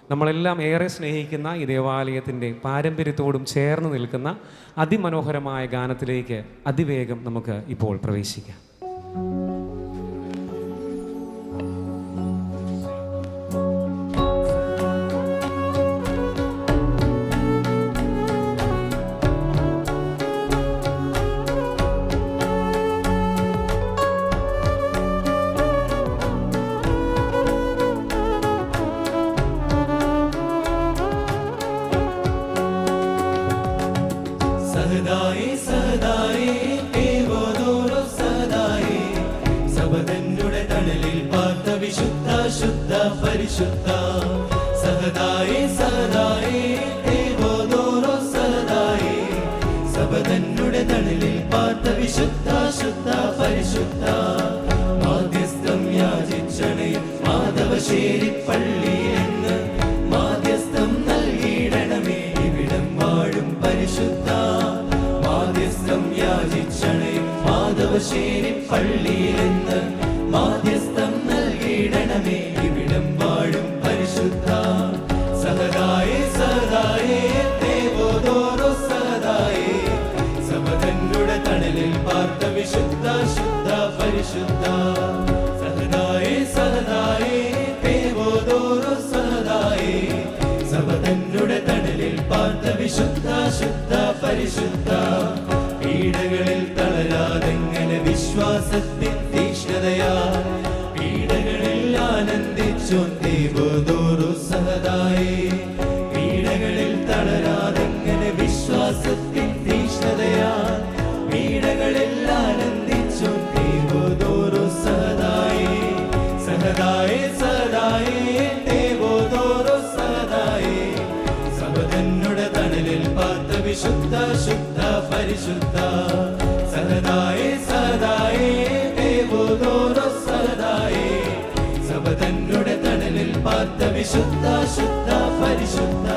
നമ്മളെല്ലാം ഏറെ സ്നേഹിക്കുന്ന ഈ ദേവാലയത്തിൻ്റെ പാരമ്പര്യത്തോടും ചേർന്ന് നിൽക്കുന്ന അതിമനോഹരമായ ഗാനത്തിലേക്ക് അതിവേഗം നമുക്ക് ഇപ്പോൾ പ്രവേശിക്കാം. സഹദായേ സഹദായേ ദേവോദോരോ സഹദായേ സബദന്നുടെ തണലിൽ പാർത്ത വിശുദ്ധ ശുദ്ധ പരിശുദ്ധ സഹദായേ സഹദായേ ദേവോദോരോ സഹദായേ സബദന്നുടെ തണലിൽ പാർത്ത വിശുദ്ധ ശുദ്ധ പരിശുദ്ധ മാധ്യസ്ഥം യാചിച്ചണേ മാധവശ്ശേരി പള്ളിയെന്ന് മാധ്യസ്ഥം നൽകിയിടണമേ ഇവിടം വാഴും പരിശുദ്ധ യാചിച്ചണേ മാധവശ്ശേരി പള്ളിയിലെന്ന് മാധ്യസ്ഥം നൽകിയിടണമേ ഇവിടം വാഴും പരിശുദ്ധ സഹദായേ സഹദായേ ദേവോദോരോ സഹദായേ സബദന്നുടെ തണലിൽ പാർത്ത വിശുദ്ധ ശുദ്ധ പരിശുദ്ധ സഹദായേ സഹദായേ ദേവോദോരോ സഹദായേ സബദന്നുടെ തണലിൽ പാർത്ത വിശുദ്ധ ശുദ്ധ പരിശുദ്ധ പീഡകളിൽ തളരാതെങ്ങനെ വിശ്വാസത്തിൻ തീക്ഷ്ണതയാ പീഡകളിൽ ആനന്ദിച്ചോൻ ദേവോദോരോ സഹദായേ പീഡകളിൽ തളരാതെങ്ങനെ വിശ്വാസത്തിൻ തീക്ഷ്ണതയാ പീഡകളിൽ ആനന്ദിച്ചോൻ ദേവോദോരോ സഹദായേ സഹദായേ സഹദായേ ദേവോദോരോ സഹദായേ സബദന്നുടെ തണലിൽ പാർത്ത വിശുദ്ധ ശുദ്ധ പരിശുദ്ധ സഹദായേ സഹദായേ ദേവോദോരോ സഹദായേ സബദന്നുടെ തണലിൽ പാർത്ത വിശുദ്ധ ശുദ്ധ പരിശുദ്ധ